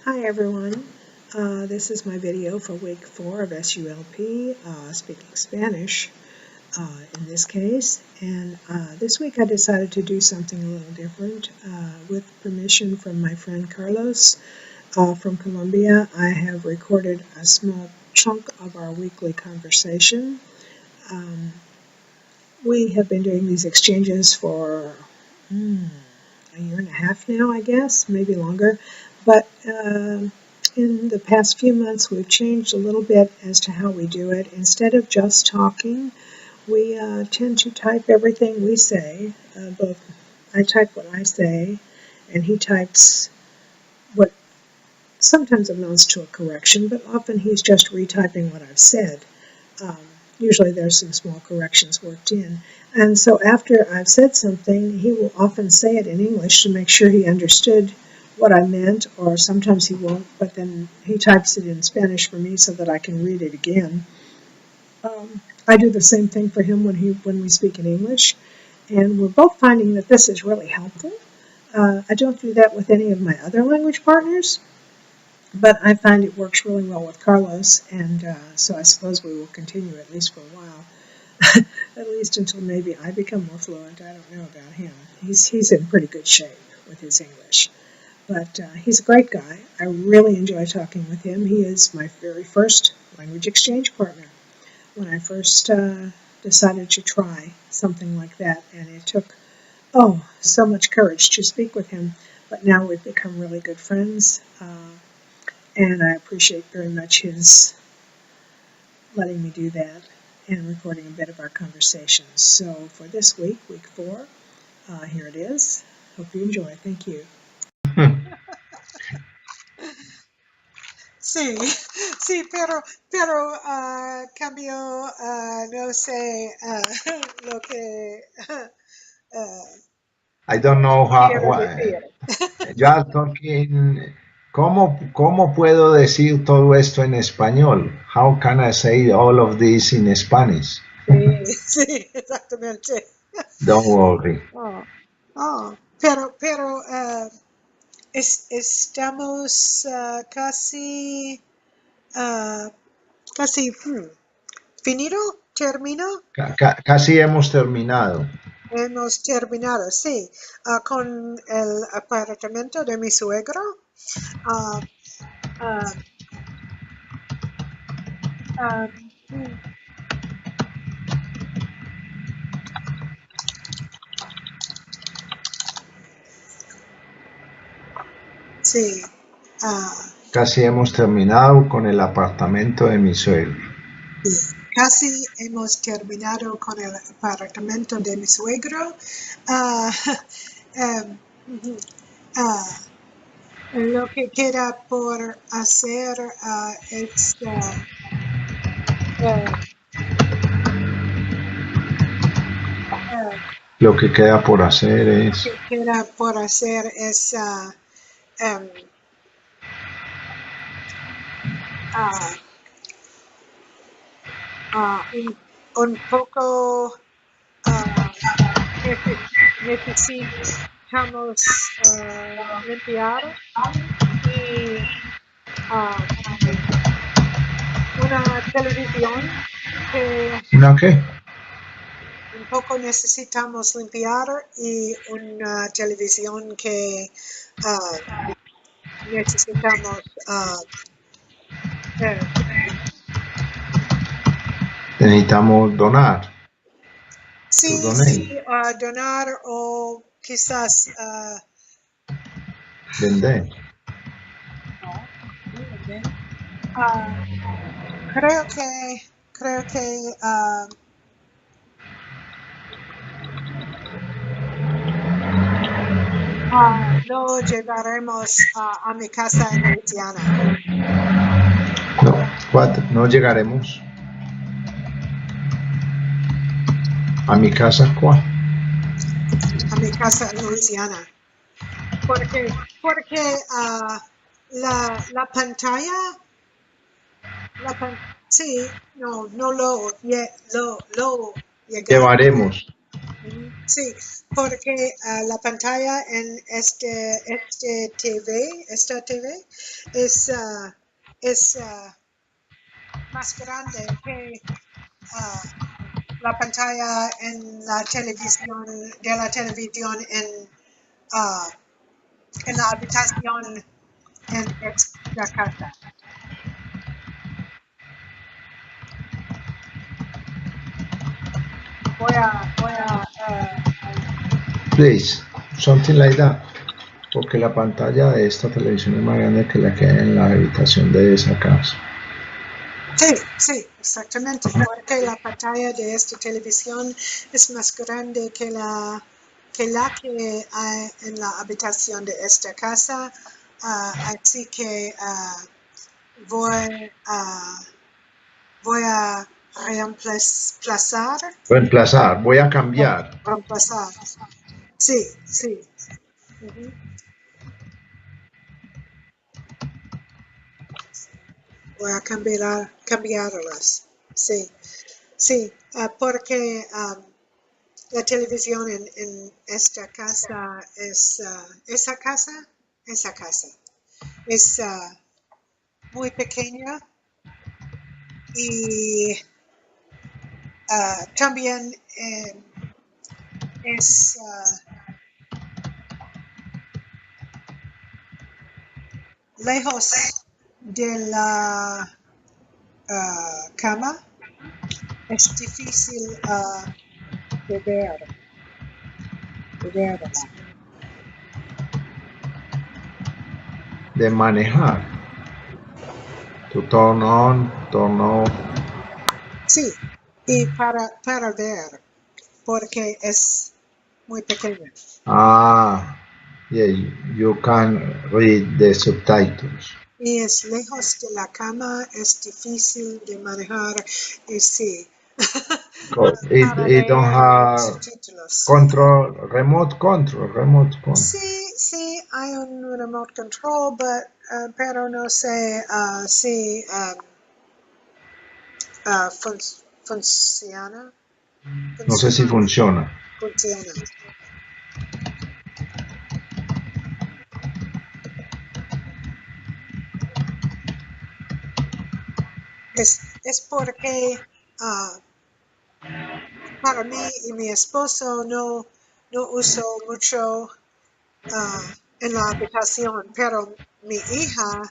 Hi everyone, this is my video for week 4 of SULP, speaking Spanish in this case, and this week I decided to do something a little different. With permission from my friend Carlos from Colombia, I have recorded a small chunk of our weekly conversation. We have been doing these exchanges for a year and a half now, I guess, maybe longer, but in the past few months, we've changed a little bit as to how we do it. Instead of just talking, we tend to type everything we say. I type what I say, and he types what sometimes amounts to a correction, but often he's just retyping what I've said. Usually there's some small corrections worked in. And so after I've said something, he will often say it in English to make sure he understood what I meant, or sometimes he won't, but then he types it in Spanish for me so that I can read it again. I do the same thing for him when we speak in English, and we're both finding that this is really helpful. I don't do that with any of my other language partners, but I find it works really well with Carlos, and so I suppose we will continue at least for a while, at least until maybe I become more fluent. I don't know about him. He's in pretty good shape with his English. But he's a great guy. I really enjoy talking with him. He is my very first language exchange partner. When I first decided to try something like that, and it took, so much courage to speak with him. But now we've become really good friends, and I appreciate very much his letting me do that and recording a bit of our conversations. So for this week, week 4, here it is. Hope you enjoy. Thank you. Sí, sí, pero cambio, no sé lo que I don't know quiero decir. you are talking, ¿cómo puedo decir todo esto en español? How can I say all of this in Spanish? Sí, sí, exactamente. Don't worry. Pero estamos casi finito, termino. Casi hemos terminado. Hemos terminado, sí, con el apartamento de mi suegro. Sí. Casi hemos terminado con el apartamento de mi suegro. Casi hemos terminado con el apartamento de mi suegro. Lo que queda por hacer es Lo que queda por hacer es... Lo que queda por hacer es un poco necesitamos limpiar y una televisión que ¿Una qué? un poco necesitamos limpiar y una televisión que necesitamos Necesitamos donar. sí, donar o quizás Vender. creo que no llegaremos a mi casa en Luisiana. No llegaremos. ¿A mi casa cuál? A mi casa en Luisiana. Porque la pantalla, sí, no lo llegaremos. Sí, porque la pantalla en esta TV es más grande que la pantalla en la televisión, de la televisión ah, en la habitación en esta casa. Voy a Please, something like that. Porque la pantalla de esta televisión es más grande que la que hay en la habitación de esa casa. sí, exactamente, porque la pantalla de esta televisión es más grande que la que hay en la habitación de esta casa, así que voy a reemplazar, Reemplazar, voy a cambiar. reemplazar, sí. Ujú. Voy a cambiarlas, sí, porque la televisión en esta casa esa casa es muy pequeña y también es lejos de la cama. Es difícil de verla. De manejar. To turn on, turn off. Sí, y para ver, porque es muy pequeña. Ah, yeah, you can read the subtitles. Y es lejos de la cama, es difícil de manejar, y sí. It don't have Subtítulos. remote control. Sí, hay un remote control, pero no sé si funciona. No sé si funciona. Funciona. Es porque para mí y mi esposo no uso mucho en la habitación, pero mi hija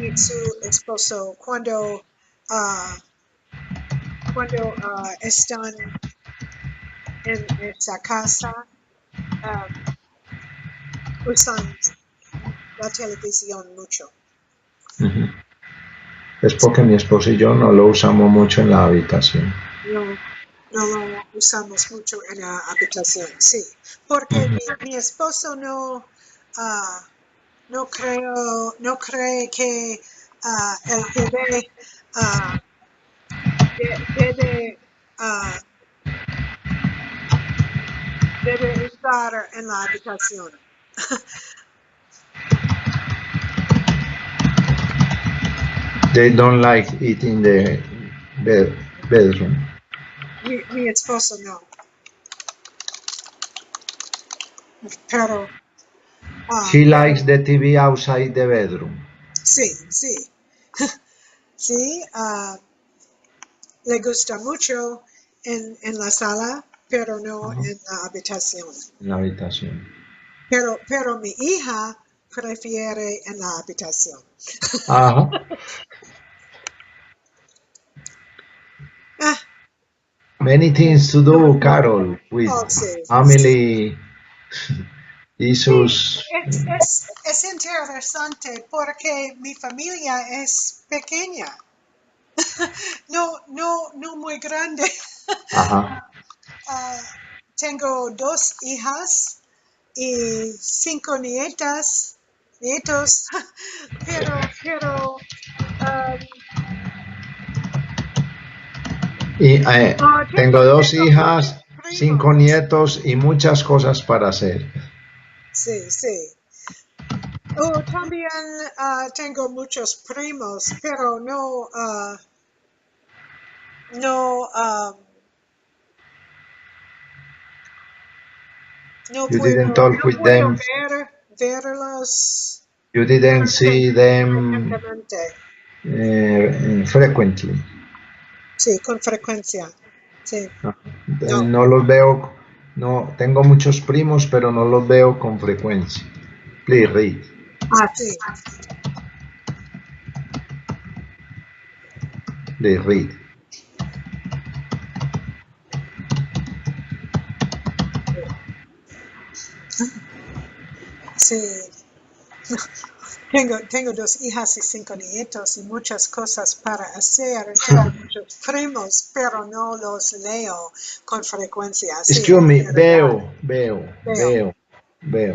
y su esposo cuando están en esa casa usan la televisión mucho. Ujú. Es porque mi esposo y yo no lo usamos mucho en la habitación. No lo usamos mucho en la habitación, sí, porque mi esposo no cree que el TV debe estar en la habitación. They don't like it in the bedroom. Mi esposo no. Pero He likes the TV outside the bedroom. sí. Sí, le gusta mucho en la sala, pero no en la habitación. En la habitación. Pero mi hija prefiere en la habitación. Ajá. Many things to do, Carol, with Sí. family issues. Es interesante porque mi familia es pequeña. No muy grande. Ajá. Tengo 2 hijas y 5 nietos, pero Y tengo 2 tengo hijas, 5 primos. nietos y muchas cosas para hacer. Sí. También tengo muchos primos, pero No You puedo, didn't talk no with puedo them. verlos You didn't see them frecuentemente. frequently. Sí, con frecuencia. Sí, no. No los veo, no, tengo muchos primos, pero no los veo con frecuencia. Please read. Ah, sí. Please read. Sí. Tengo 2 hijas y 5 nietos y muchas cosas para hacer. Tengo muchos primos, pero no los leo con frecuencia. Sí, Excuse es me, verdad. Leo.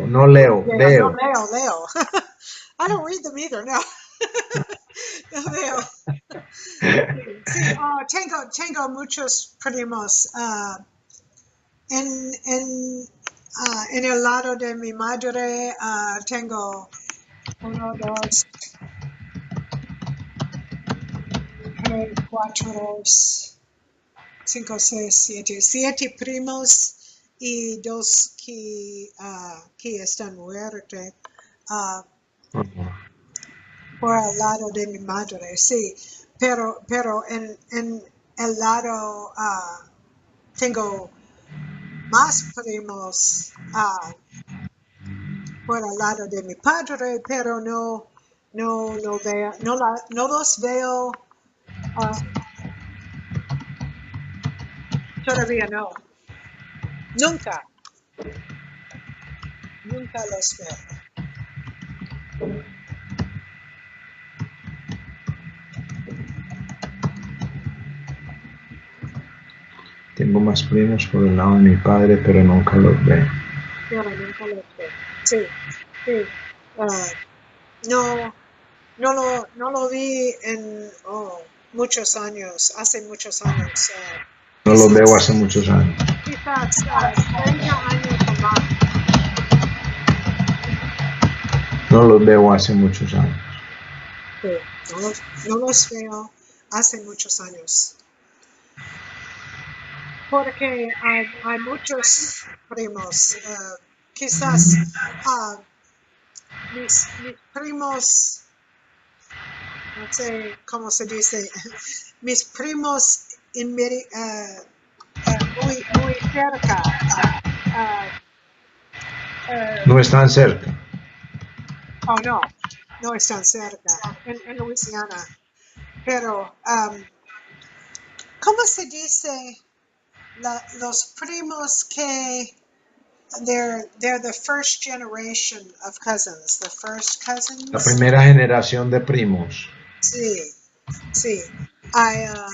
no leo, No veo. leo. I don't read them either, no. No veo. Sí, tengo muchos primos. En el lado de mi madre tengo 1, 2, 3, 4, 5, 6, 7 primos y 2 que están muertos por el lado de mi madre, sí. Pero en el lado tengo más primos por el lado de mi padre, pero no veo, no los veo todavía no. Nunca los veo. Tengo más primos por el lado de mi padre, pero nunca los veo. Pero nunca los veo. Sí. No lo vi en muchos años, hace muchos años. No los veo hace muchos años. Quizás 30 años o más. No los veo hace muchos años. Sí, no los veo hace muchos años. Porque hay muchos primos. Quizás mis primos, no sé cómo se dice, mis primos muy cerca. No están cerca. No están cerca, en Louisiana. Pero, ¿cómo se dice los primos que they're the first generation of cousins, the first cousins? La primera generación de primos. Sí. Había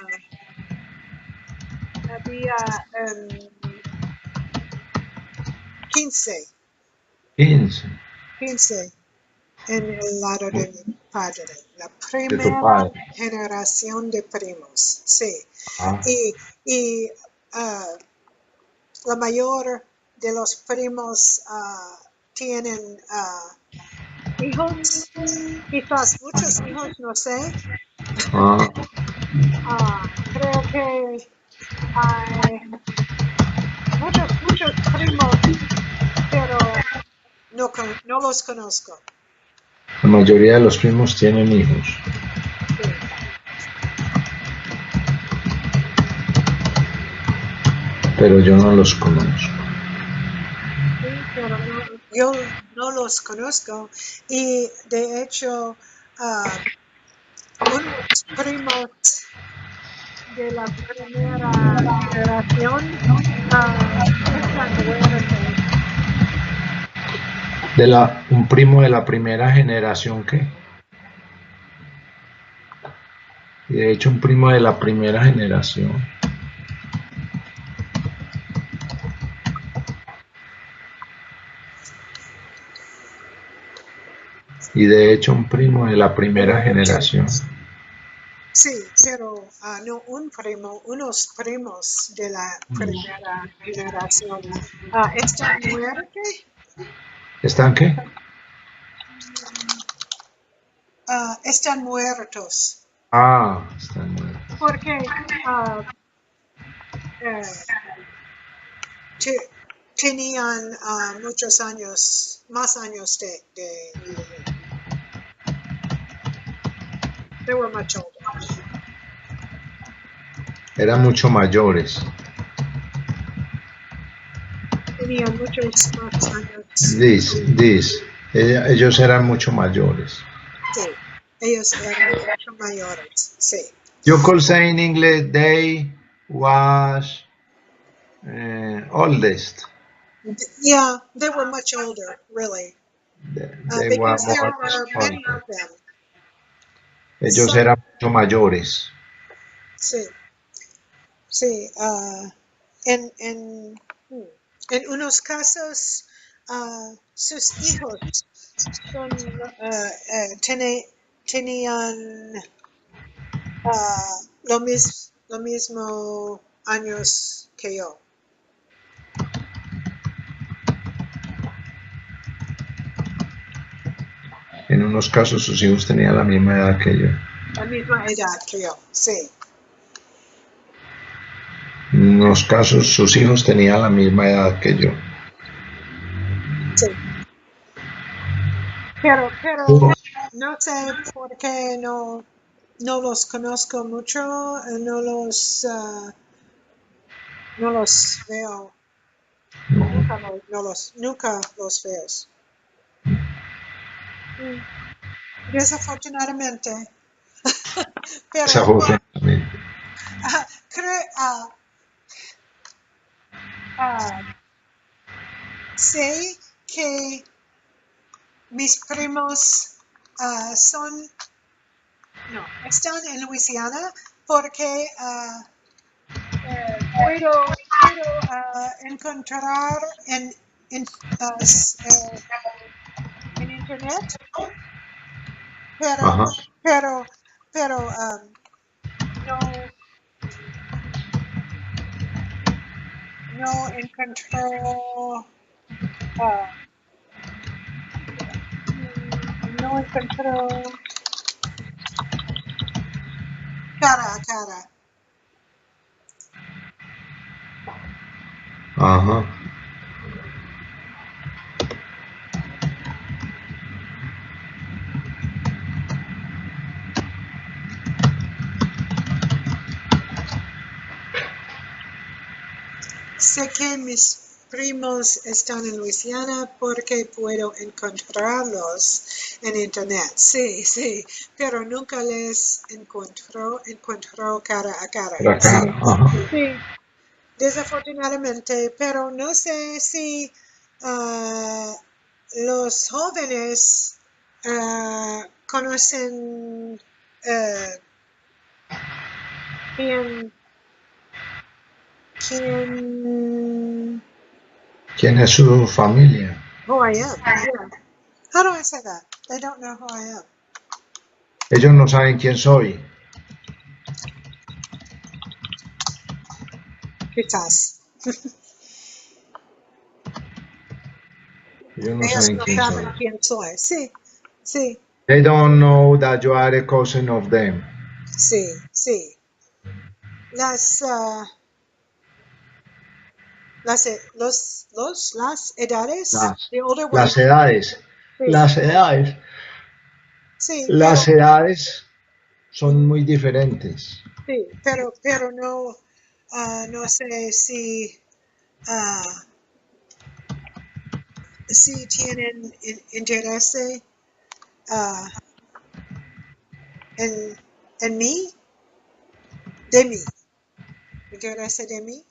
15 en el lado de mi padre. La De tu primera padre. generación de primos, sí. Ah. Y la mayor de los primos tienen hijos, quizás muchos hijos, no sé. Creo que hay muchos primos, pero no los conozco. La mayoría de los primos tienen hijos. Sí. Pero yo no los conozco. Sí, pero yo no los conozco. Y de hecho, unos primos de la primera generación están muertos. Un primo de la primera generación, ¿qué? Y de hecho un primo de la primera generación. Y de hecho un primo de la primera generación. Sí, pero no un primo, unos primos de la primera generación. ¿Están muertos? ¿Están qué? Están muertos. Están muertos. Porque tenían muchos años, más años de vida. They were much older. Eran mucho mayores. Tenían muchos más años. Ellos eran mucho mayores. Sí, ellos eran mucho mayores. Sí. You could say in English they was oldest. Yeah, they were much older, really. They were Because there more were many older. of them. Ellos So, eran mucho mayores. sí, sí. En unos casos, sus hijos son, tenían lo mismo años que yo. En unos casos sus hijos tenían la misma edad que yo. La misma edad que yo, sí. En unos casos sus hijos tenían la misma edad que yo. Sí. Pero no sé por qué no los conozco mucho, no los veo, nunca los veo. Desafortunadamente. Pero Desafortunadamente. sé que mis primos están en Luisiana porque puedo encontrar en internet, pero no encontró cara a cara. Ajá. Sé que mis primos están en Luisiana porque puedo encontrarlos en internet. Sí, pero nunca les encontró cara a cara. Sí, desafortunadamente, pero no sé si los jóvenes conocen ¿Quién es su familia? who I am. Yeah. How do I say that? They don't know who I am. Ellos no saben quién soy. Quizás. Ellos no Ellos saben no quién saben soy. quién soy. Sí. They don't know that you are a cousin of them. Sí. Las edades, the older ones. Las edades. Las edades. Sí, Las edades son muy diferentes. sí, pero no, no sé si tienen interés en mí, de mí, interés de mí.